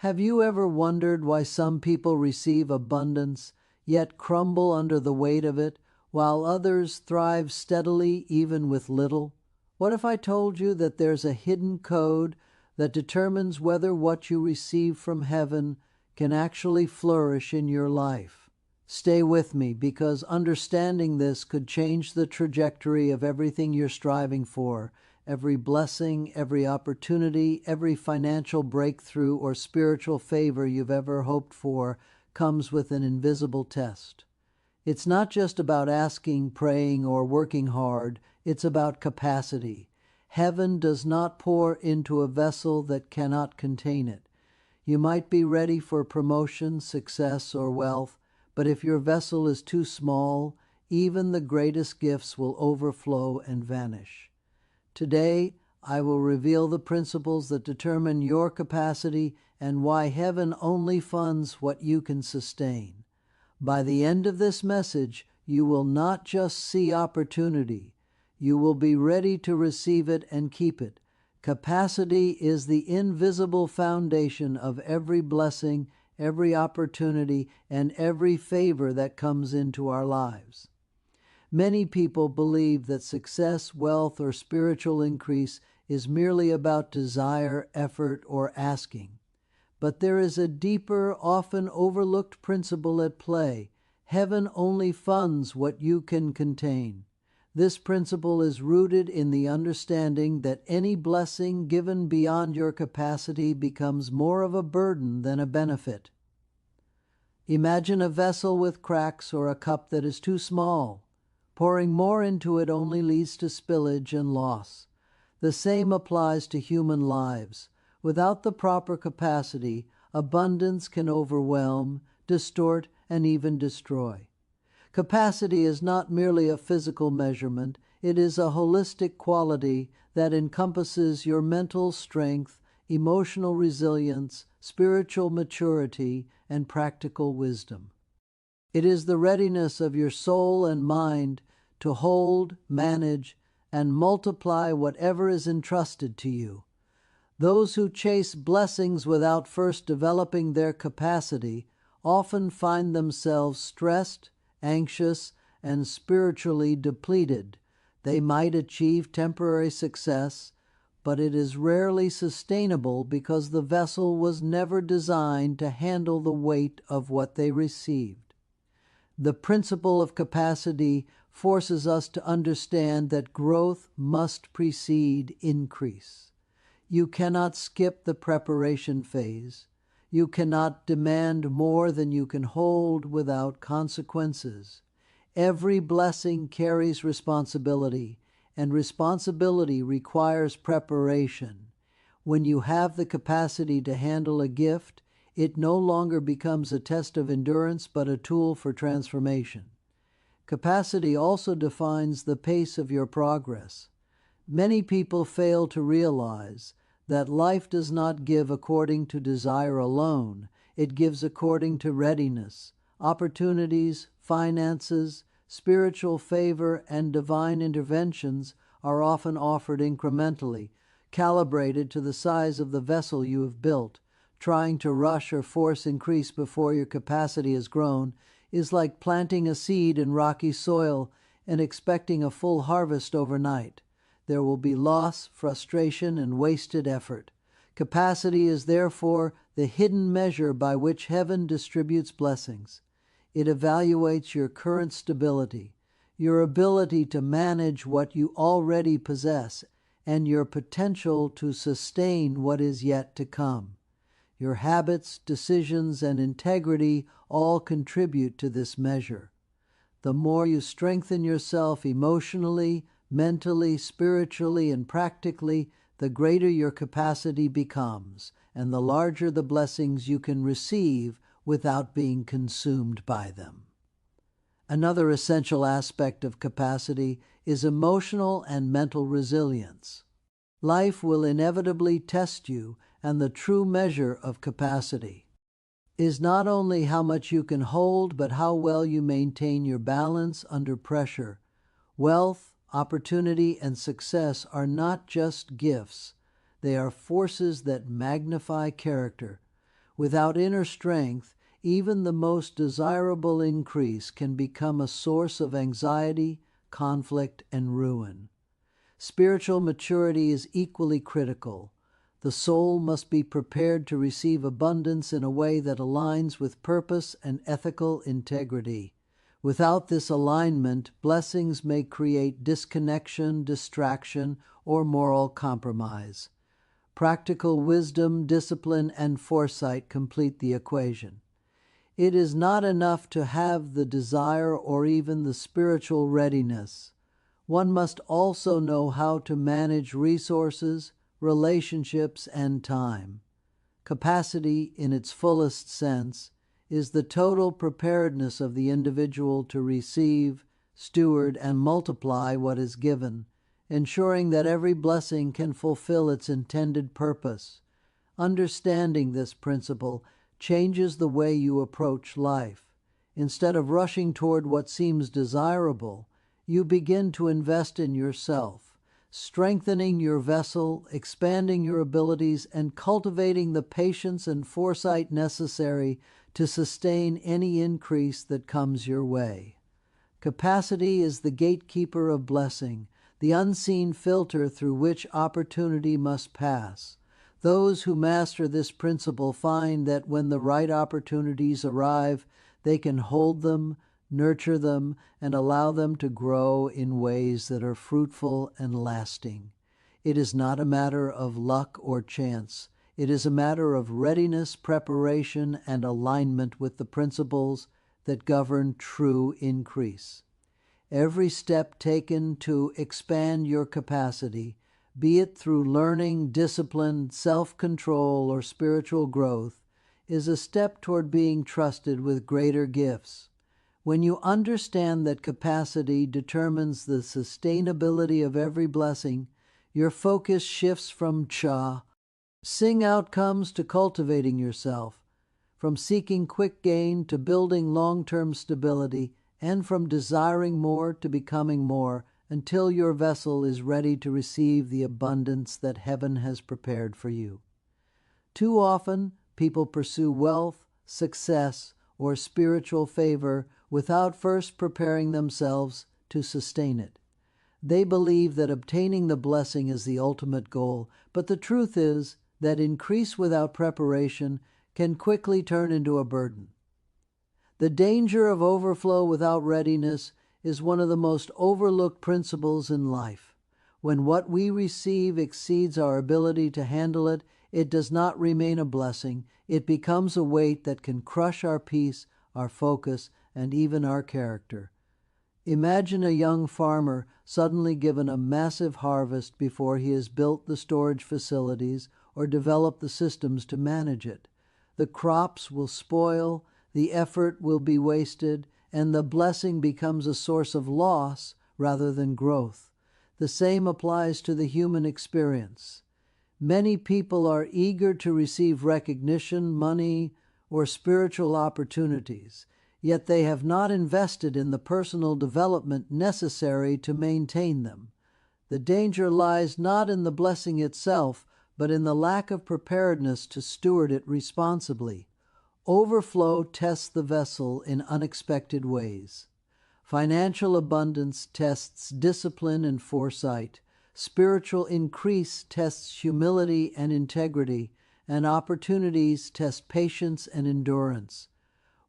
Have you ever wondered why some people receive abundance, yet crumble under the weight of it, while others thrive steadily even with little? What if I told you that there's a hidden code that determines whether what you receive from heaven can actually flourish in your life? Stay with me, because understanding this could change the trajectory of everything you're striving for. Every blessing, every opportunity, every financial breakthrough or spiritual favor you've ever hoped for comes with an invisible test. It's not just about asking, praying, or working hard. It's about capacity. Heaven does not pour into a vessel that cannot contain it. You might be ready for promotion, success, or wealth, but if your vessel is too small, even the greatest gifts will overflow and vanish. Today, I will reveal the principles that determine your capacity and why heaven only funds what you can sustain. By the end of this message, you will not just see opportunity. You will be ready to receive it and keep it. Capacity is the invisible foundation of every blessing, every opportunity, and every favor that comes into our lives. Many people believe that success, wealth, or spiritual increase is merely about desire, effort, or asking. But there is a deeper, often overlooked principle at play. Heaven only funds what you can contain. This principle is rooted in the understanding that any blessing given beyond your capacity becomes more of a burden than a benefit. Imagine a vessel with cracks or a cup that is too small. Pouring more into it only leads to spillage and loss. The same applies to human lives. Without the proper capacity, abundance can overwhelm, distort, and even destroy. Capacity is not merely a physical measurement. It is a holistic quality that encompasses your mental strength, emotional resilience, spiritual maturity, and practical wisdom. It is the readiness of your soul and mind to hold, manage, and multiply whatever is entrusted to you. Those who chase blessings without first developing their capacity often find themselves stressed, anxious, and spiritually depleted. They might achieve temporary success, but it is rarely sustainable because the vessel was never designed to handle the weight of what they received. The principle of capacity forces us to understand that growth must precede increase. You cannot skip the preparation phase. You cannot demand more than you can hold without consequences. Every blessing carries responsibility, and responsibility requires preparation. When you have the capacity to handle a gift, it no longer becomes a test of endurance but a tool for transformation. Capacity also defines the pace of your progress. Many people fail to realize that life does not give according to desire alone. It gives according to readiness. Opportunities, finances, spiritual favor, and divine interventions are often offered incrementally, calibrated to the size of the vessel you have built. Trying to rush or force increase before your capacity has grown is like planting a seed in rocky soil and expecting a full harvest overnight. There will be loss, frustration, and wasted effort. Capacity is therefore the hidden measure by which heaven distributes blessings. It evaluates your current stability, your ability to manage what you already possess, and your potential to sustain what is yet to come. Your habits, decisions, and integrity all contribute to this measure. The more you strengthen yourself emotionally, mentally, spiritually, and practically, the greater your capacity becomes, and the larger the blessings you can receive without being consumed by them. Another essential aspect of capacity is emotional and mental resilience. Life will inevitably test you, and the true measure of capacity is not only how much you can hold, but how well you maintain your balance under pressure. Wealth, opportunity, and success are not just gifts. They are forces that magnify character. Without inner strength, even the most desirable increase can become a source of anxiety, conflict, and ruin. Spiritual maturity is equally critical. The soul must be prepared to receive abundance in a way that aligns with purpose and ethical integrity. Without this alignment, blessings may create disconnection, distraction, or moral compromise. Practical wisdom, discipline, and foresight complete the equation. It is not enough to have the desire or even the spiritual readiness. One must also know how to manage resources, relationships, and time. Capacity, in its fullest sense, is the total preparedness of the individual to receive, steward, and multiply what is given, ensuring that every blessing can fulfill its intended purpose. Understanding this principle changes the way you approach life. Instead of rushing toward what seems desirable, you begin to invest in yourself, strengthening your vessel, expanding your abilities, and cultivating the patience and foresight necessary to sustain any increase that comes your way. Capacity is the gatekeeper of blessing, the unseen filter through which opportunity must pass. Those who master this principle find that when the right opportunities arrive, they can hold them, nurture them, and allow them to grow in ways that are fruitful and lasting. It is not a matter of luck or chance. It is a matter of readiness, preparation, and alignment with the principles that govern true increase. Every step taken to expand your capacity, be it through learning, discipline, self-control, or spiritual growth, is a step toward being trusted with greater gifts. When you understand that capacity determines the sustainability of every blessing, your focus shifts from seeing outcomes to cultivating yourself, from seeking quick gain to building long-term stability, and from desiring more to becoming more, until your vessel is ready to receive the abundance that heaven has prepared for you. Too often, people pursue wealth, success, or spiritual favor without first preparing themselves to sustain it. They believe that obtaining the blessing is the ultimate goal, but the truth is that increase without preparation can quickly turn into a burden. The danger of overflow without readiness is one of the most overlooked principles in life. When what we receive exceeds our ability to handle it, it does not remain a blessing. It becomes a weight that can crush our peace, our focus, and even our character. Imagine a young farmer suddenly given a massive harvest before he has built the storage facilities or developed the systems to manage it. The crops will spoil, the effort will be wasted, and the blessing becomes a source of loss rather than growth. The same applies to the human experience. Many people are eager to receive recognition, money, or spiritual opportunities, yet they have not invested in the personal development necessary to maintain them. The danger lies not in the blessing itself, but in the lack of preparedness to steward it responsibly. Overflow tests the vessel in unexpected ways. Financial abundance tests discipline and foresight. Spiritual increase tests humility and integrity, and opportunities test patience and endurance.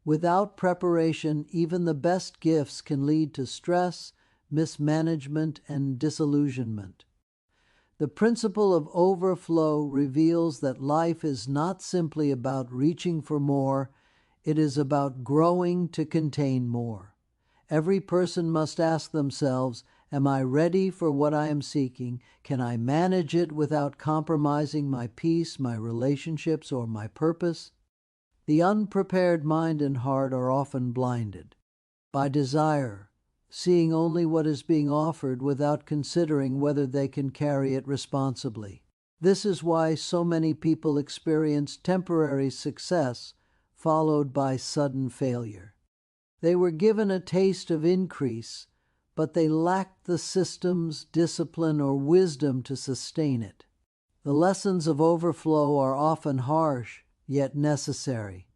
Without preparation, even the best gifts can lead to stress, mismanagement, and disillusionment. The principle of overflow reveals that life is not simply about reaching for more, it is about growing to contain more. Every person must ask themselves, am I ready for what I am seeking? Can I manage it without compromising my peace, my relationships, or my purpose? The unprepared mind and heart are often blinded by desire, seeing only what is being offered without considering whether they can carry it responsibly. This is why so many people experience temporary success followed by sudden failure. They were given a taste of increase, but they lacked the systems, discipline, or wisdom to sustain it. The lessons of overflow are often harsh, yet necessary.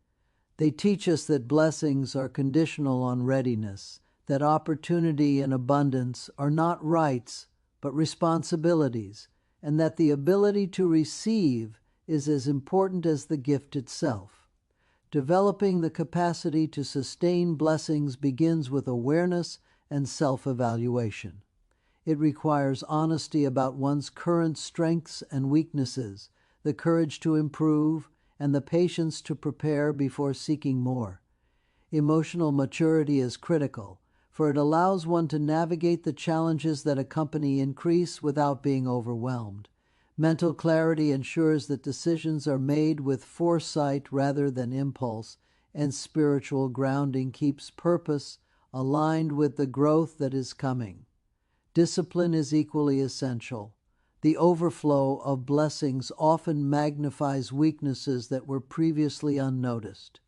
They teach us that blessings are conditional on readiness, that opportunity and abundance are not rights, but responsibilities, and that the ability to receive is as important as the gift itself. Developing the capacity to sustain blessings begins with awareness and self-evaluation. It requires honesty about one's current strengths and weaknesses, the courage to improve, and the patience to prepare before seeking more. Emotional maturity is critical, for it allows one to navigate the challenges that accompany increase without being overwhelmed. Mental clarity ensures that decisions are made with foresight rather than impulse, and spiritual grounding keeps purpose aligned with the growth that is coming. Discipline is equally essential. The overflow of blessings often magnifies weaknesses that were previously unnoticed.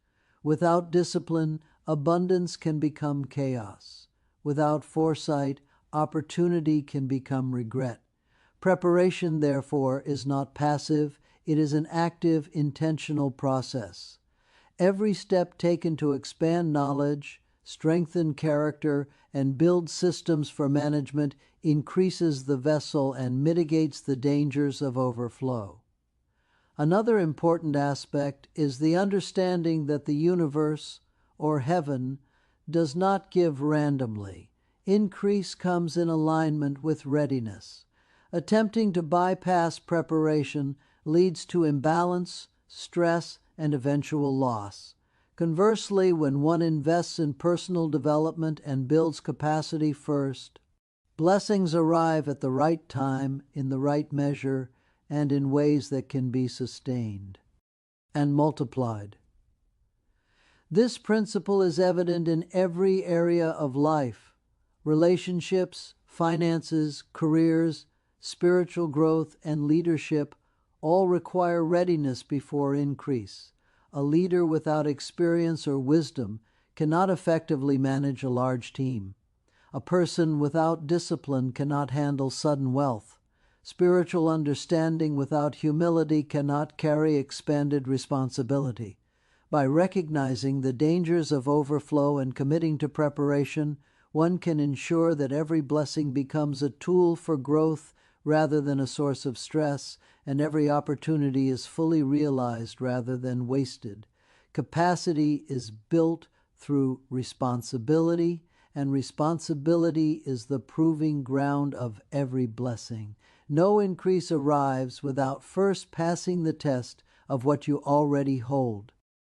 Without discipline, abundance can become chaos. Without foresight, opportunity can become regret. Preparation, therefore, is not passive, it is an active, intentional process. Every step taken to expand knowledge, strengthen character, and build systems for management increases the vessel and mitigates the dangers of overflow. Another important aspect is the understanding that the universe, or heaven, does not give randomly. Increase comes in alignment with readiness. Attempting to bypass preparation leads to imbalance, stress, and eventual loss. Conversely, when one invests in personal development and builds capacity first, blessings arrive at the right time, in the right measure, and in ways that can be sustained and multiplied. This principle is evident in every area of life: relationships, finances, careers, spiritual growth, and leadership all require readiness before increase. A leader without experience or wisdom cannot effectively manage a large team. A person without discipline cannot handle sudden wealth. Spiritual understanding without humility cannot carry expanded responsibility. By recognizing the dangers of overflow and committing to preparation, one can ensure that every blessing becomes a tool for growth rather than a source of stress, and every opportunity is fully realized rather than wasted. Capacity is built through responsibility, and responsibility is the proving ground of every blessing. No increase arrives without first passing the test of what you already hold.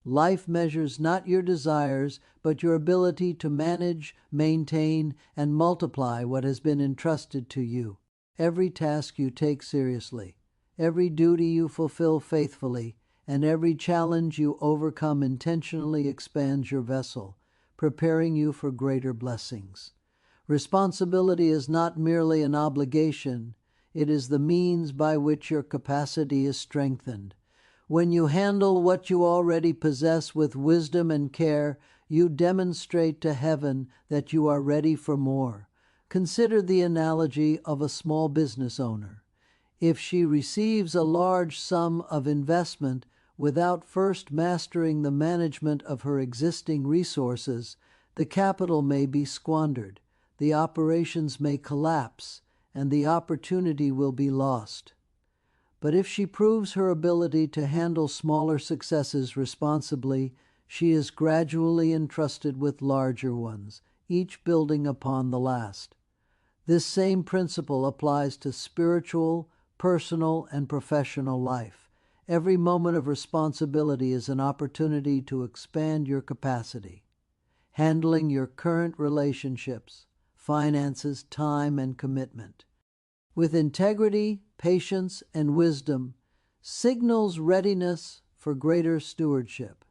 Life measures not your desires, but your ability to manage, maintain, and multiply what has been entrusted to you. Every task you take seriously, every duty you fulfill faithfully, and every challenge you overcome intentionally expands your vessel, preparing you for greater blessings. Responsibility is not merely an obligation, it is the means by which your capacity is strengthened. When you handle what you already possess with wisdom and care, you demonstrate to heaven that you are ready for more. Consider the analogy of a small business owner. If she receives a large sum of investment without first mastering the management of her existing resources, the capital may be squandered, the operations may collapse, and the opportunity will be lost. But if she proves her ability to handle smaller successes responsibly, she is gradually entrusted with larger ones, each building upon the last. This same principle applies to spiritual, personal, and professional life. Every moment of responsibility is an opportunity to expand your capacity. Handling your current relationships, finances, time, and commitment with integrity, patience, and wisdom signals readiness for greater stewardship.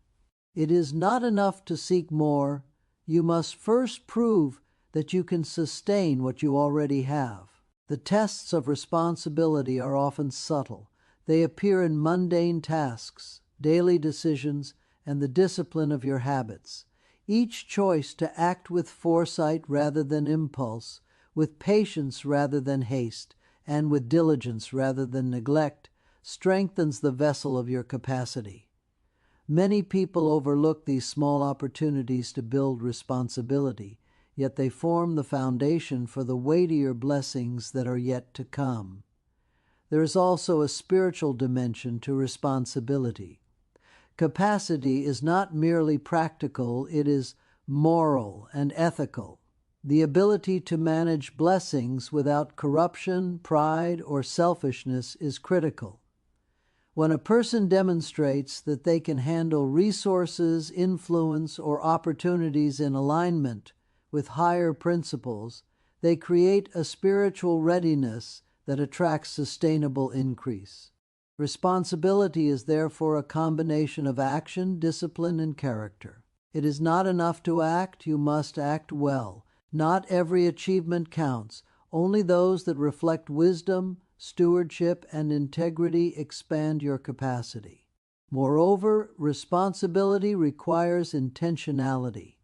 It is not enough to seek more. You must first prove that you can sustain what you already have. The tests of responsibility are often subtle. They appear in mundane tasks, daily decisions, and the discipline of your habits. Each choice to act with foresight rather than impulse, with patience rather than haste, and with diligence rather than neglect, strengthens the vessel of your capacity. Many people overlook these small opportunities to build responsibility, yet they form the foundation for the weightier blessings that are yet to come. There is also a spiritual dimension to responsibility. Capacity is not merely practical, it is moral and ethical. The ability to manage blessings without corruption, pride, or selfishness is critical. When a person demonstrates that they can handle resources, influence, or opportunities in alignment with higher principles, they create a spiritual readiness that attracts sustainable increase. Responsibility is therefore a combination of action, discipline, and character. It is not enough to act, you must act well. Not every achievement counts. Only those that reflect wisdom, stewardship, and integrity expand your capacity. Moreover, responsibility requires intentionality.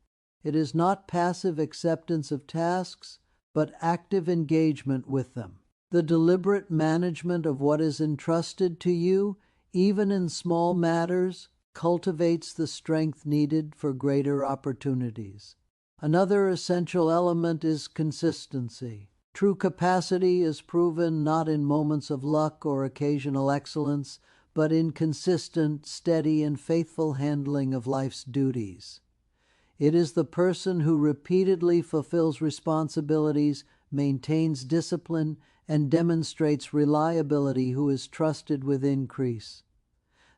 It is not passive acceptance of tasks, but active engagement with them. The deliberate management of what is entrusted to you, even in small matters, cultivates the strength needed for greater opportunities. Another essential element is consistency. True capacity is proven not in moments of luck or occasional excellence, but in consistent, steady, and faithful handling of life's duties. It is the person who repeatedly fulfills responsibilities, maintains discipline, and demonstrates reliability who is trusted with increase.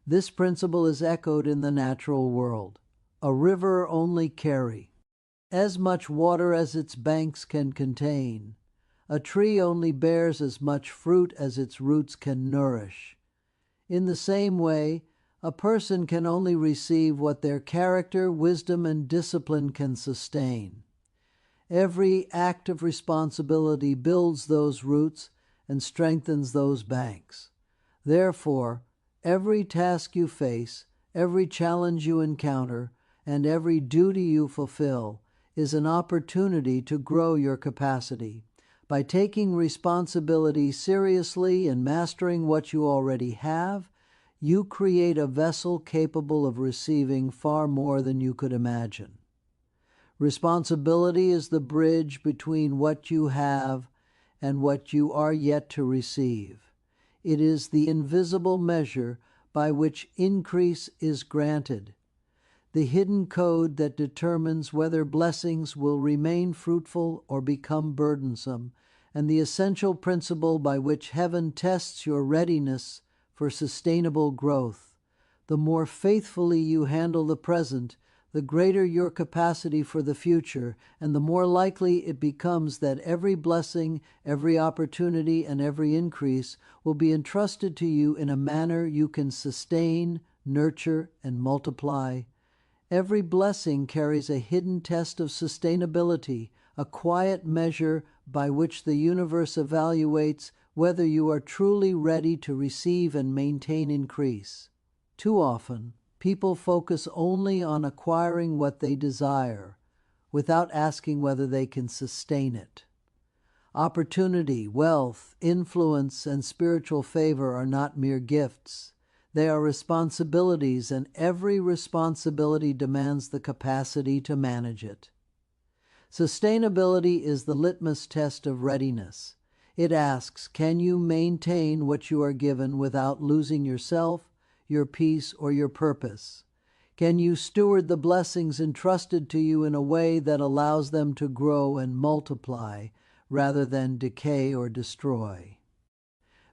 This principle is echoed in the natural world. A river only carries as much water as its banks can contain. A tree only bears as much fruit as its roots can nourish. In the same way, a person can only receive what their character, wisdom, and discipline can sustain. Every act of responsibility builds those roots and strengthens those banks. Therefore, every task you face, every challenge you encounter, and every duty you fulfill is an opportunity to grow your capacity. By taking responsibility seriously and mastering what you already have, you create a vessel capable of receiving far more than you could imagine. Responsibility is the bridge between what you have and what you are yet to receive. It is the invisible measure by which increase is granted, the hidden code that determines whether blessings will remain fruitful or become burdensome, and the essential principle by which heaven tests your readiness for sustainable growth. The more faithfully you handle the present, the greater your capacity for the future, and the more likely it becomes that every blessing, every opportunity, and every increase will be entrusted to you in a manner you can sustain, nurture, and multiply. Every blessing carries a hidden test of sustainability, a quiet measure by which the universe evaluates whether you are truly ready to receive and maintain increase. Too often, people focus only on acquiring what they desire, without asking whether they can sustain it. Opportunity, wealth, influence, and spiritual favor are not mere gifts. They are responsibilities, and every responsibility demands the capacity to manage it. Sustainability is the litmus test of readiness. It asks, can you maintain what you are given without losing yourself, your peace, or your purpose? Can you steward the blessings entrusted to you in a way that allows them to grow and multiply rather than decay or destroy?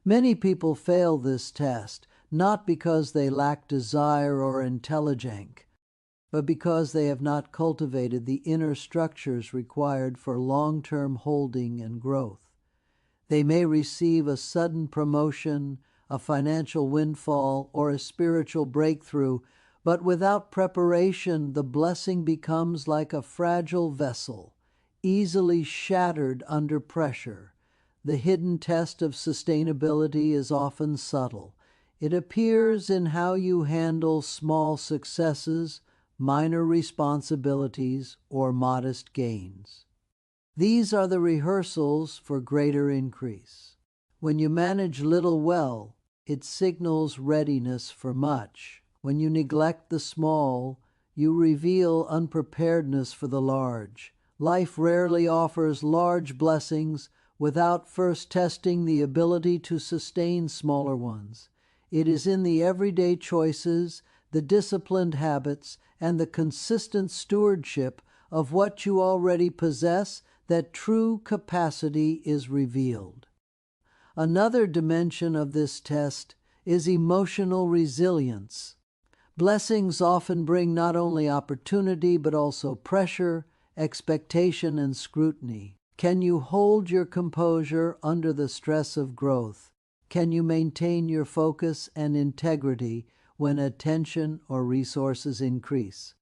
Many people fail this test, not because they lack desire or intelligence, but because they have not cultivated the inner structures required for long-term holding and growth. They may receive a sudden promotion, a financial windfall, or a spiritual breakthrough, but without preparation, the blessing becomes like a fragile vessel, easily shattered under pressure. The hidden test of sustainability is often subtle. It appears in how you handle small successes, minor responsibilities, or modest gains. These are the rehearsals for greater increase. When you manage little well, it signals readiness for much. When you neglect the small, you reveal unpreparedness for the large. Life rarely offers large blessings without first testing the ability to sustain smaller ones. It is in the everyday choices, the disciplined habits, and the consistent stewardship of what you already possess that true capacity is revealed. Another dimension of this test is emotional resilience. Blessings often bring not only opportunity but also pressure, expectation, and scrutiny. Can you hold your composure under the stress of growth? Can you maintain your focus and integrity when attention or resources increase?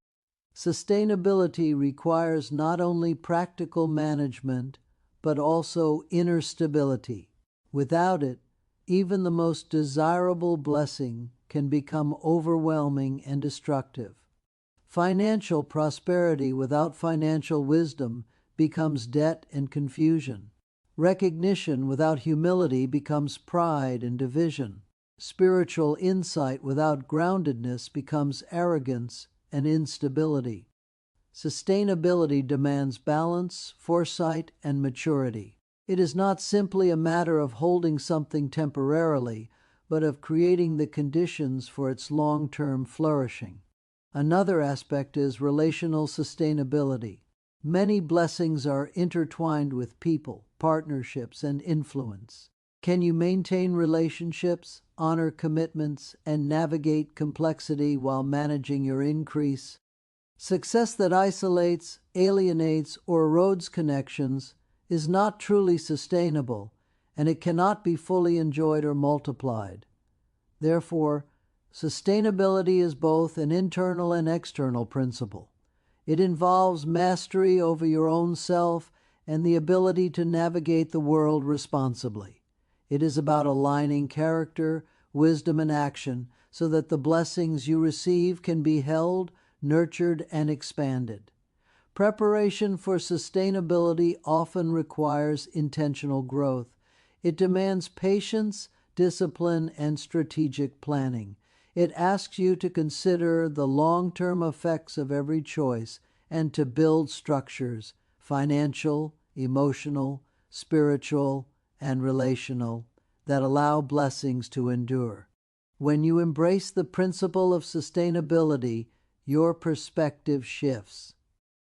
Sustainability requires not only practical management, but also inner stability. Without it, even the most desirable blessing can become overwhelming and destructive. Financial prosperity without financial wisdom becomes debt and confusion. Recognition without humility becomes pride and division. Spiritual insight without groundedness becomes arrogance and instability. Sustainability demands balance, foresight, and maturity. It is not simply a matter of holding something temporarily, but of creating the conditions for its long-term flourishing. Another aspect is relational sustainability. Many blessings are intertwined with people, partnerships, and influence. Can you maintain relationships, honor commitments, and navigate complexity while managing your increase? Success that isolates, alienates, or erodes connections is not truly sustainable, and it cannot be fully enjoyed or multiplied. Therefore, sustainability is both an internal and external principle. It involves mastery over your own self and the ability to navigate the world responsibly. It is about aligning character, wisdom, and action so that the blessings you receive can be held, nurtured, and expanded. Preparation for sustainability often requires intentional growth. It demands patience, discipline, and strategic planning. It asks you to consider the long-term effects of every choice and to build structures, financial, emotional, spiritual, and relational, that allow blessings to endure. When you embrace the principle of sustainability, your perspective shifts.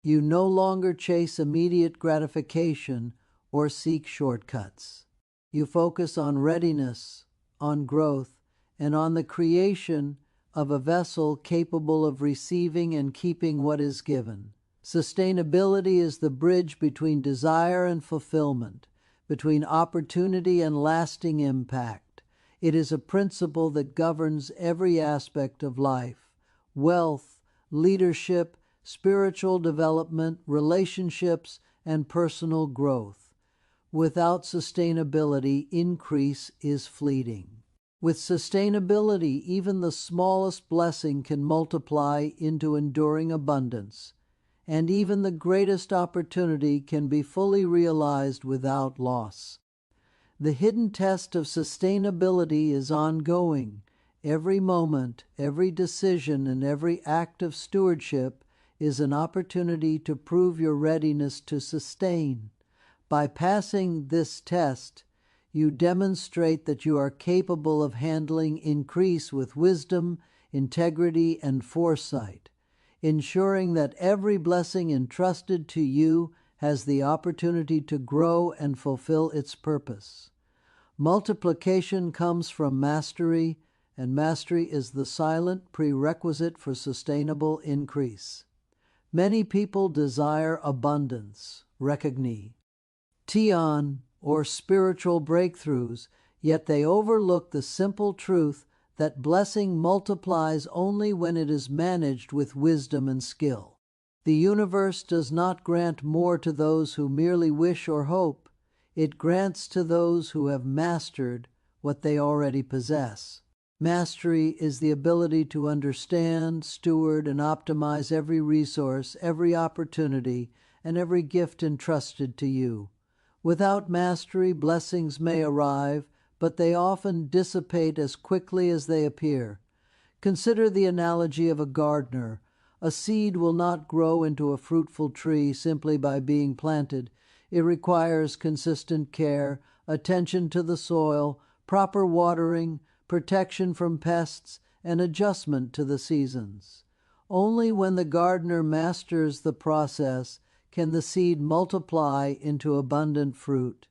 You no longer chase immediate gratification or seek shortcuts. You focus on readiness, on growth, and on the creation of a vessel capable of receiving and keeping what is given. Sustainability is the bridge between desire and fulfillment, between opportunity and lasting impact. It is a principle that governs every aspect of life: wealth, leadership, spiritual development, relationships, and personal growth. Without sustainability, increase is fleeting. With sustainability, even the smallest blessing can multiply into enduring abundance, and even the greatest opportunity can be fully realized without loss. The hidden test of sustainability is ongoing. Every moment, every decision, and every act of stewardship is an opportunity to prove your readiness to sustain. By passing this test, you demonstrate that you are capable of handling increase with wisdom, integrity, and foresight, ensuring that every blessing entrusted to you has the opportunity to grow and fulfill its purpose. Multiplication comes from mastery, and mastery is the silent prerequisite for sustainable increase. Many people desire abundance, recognition, tion, or spiritual breakthroughs, yet they overlook the simple truth that blessing multiplies only when it is managed with wisdom and skill. The universe does not grant more to those who merely wish or hope. It grants to those who have mastered what they already possess. Mastery is the ability to understand, steward, and optimize every resource, every opportunity, and every gift entrusted to you. Without mastery, blessings may arrive, but they often dissipate as quickly as they appear. Consider the analogy of a gardener. A seed will not grow into a fruitful tree simply by being planted. It requires consistent care, attention to the soil, proper watering, protection from pests, and adjustment to the seasons. Only when the gardener masters the process can the seed multiply into abundant fruit.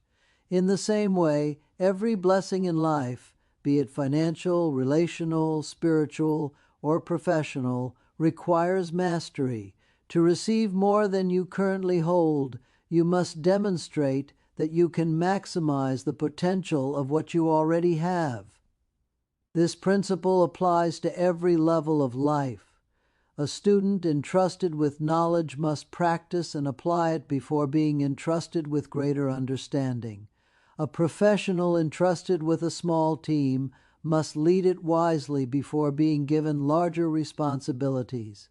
In the same way, every blessing in life, be it financial, relational, spiritual, or professional, requires mastery. To receive more than you currently hold, you must demonstrate that you can maximize the potential of what you already have. This principle applies to every level of life. A student entrusted with knowledge must practice and apply it before being entrusted with greater understanding. A professional entrusted with a small team must lead it wisely before being given larger responsibilities.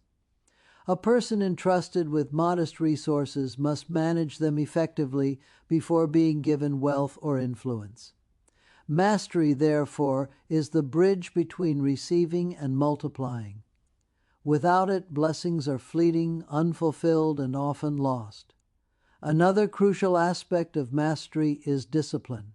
A person entrusted with modest resources must manage them effectively before being given wealth or influence. Mastery, therefore, is the bridge between receiving and multiplying. Without it, blessings are fleeting, unfulfilled, and often lost. Another crucial aspect of mastery is discipline.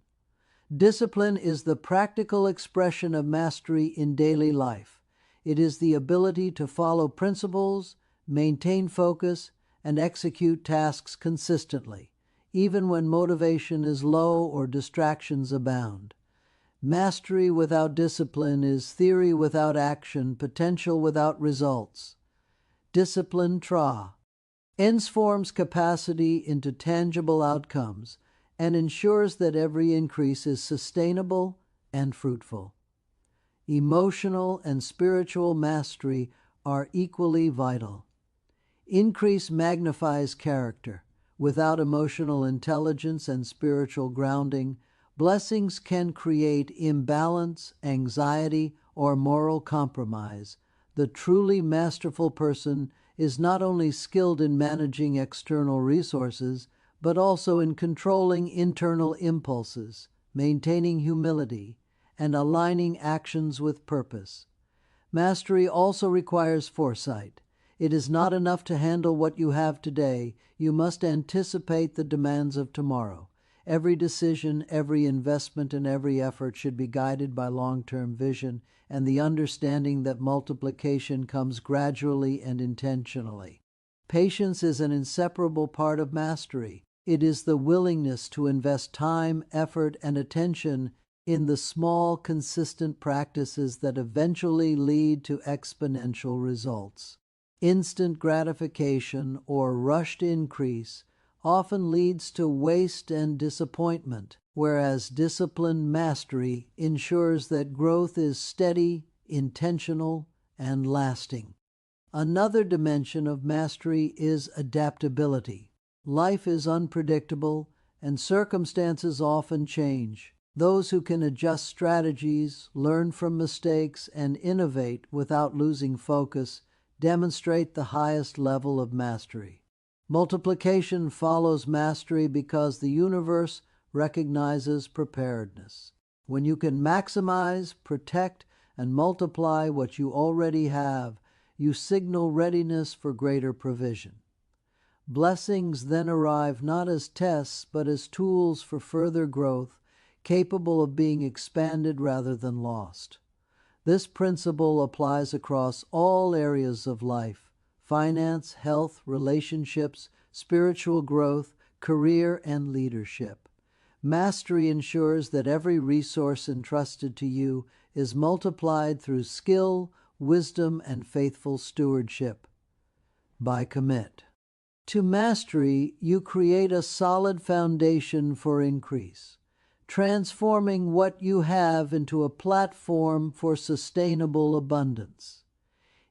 Discipline is the practical expression of mastery in daily life. It is the ability to follow principles, maintain focus, and execute tasks consistently, even when motivation is low or distractions abound. Mastery without discipline is theory without action, potential without results. Discipline transforms capacity into tangible outcomes and ensures that every increase is sustainable and fruitful. Emotional and spiritual mastery are equally vital. Increase magnifies character. Without emotional intelligence and spiritual grounding, blessings can create imbalance, anxiety, or moral compromise. The truly masterful person is not only skilled in managing external resources, but also in controlling internal impulses, maintaining humility, and aligning actions with purpose. Mastery also requires foresight. It is not enough to handle what you have today. You must anticipate the demands of tomorrow. Every decision, every investment, and every effort should be guided by long-term vision and the understanding that multiplication comes gradually and intentionally. Patience is an inseparable part of mastery. It is the willingness to invest time, effort, and attention in the small, consistent practices that eventually lead to exponential results. Instant gratification or rushed increase often leads to waste and disappointment, whereas disciplined mastery ensures that growth is steady, intentional, and lasting. Another dimension of mastery is adaptability. Life is unpredictable, and circumstances often change. Those who can adjust strategies, learn from mistakes, and innovate without losing focus demonstrate the highest level of mastery. Multiplication follows mastery because the universe recognizes preparedness. When you can maximize, protect, and multiply what you already have, you signal readiness for greater provision. Blessings then arrive not as tests, but as tools for further growth, capable of being expanded rather than lost. This principle applies across all areas of life: finance, health, relationships, spiritual growth, career, and leadership. Mastery ensures that every resource entrusted to you is multiplied through skill, wisdom, and faithful stewardship. By commit. To mastery, you create a solid foundation for increase, transforming what you have into a platform for sustainable abundance.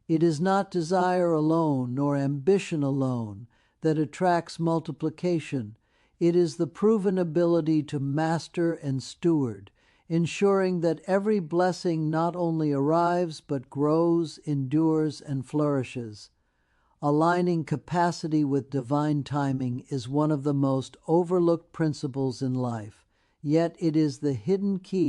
It is not desire alone nor ambition alone that attracts multiplication. It is the proven ability to master and steward, ensuring that every blessing not only arrives but grows, endures, and flourishes. Aligning capacity with divine timing is one of the most overlooked principles in life, yet it is the hidden key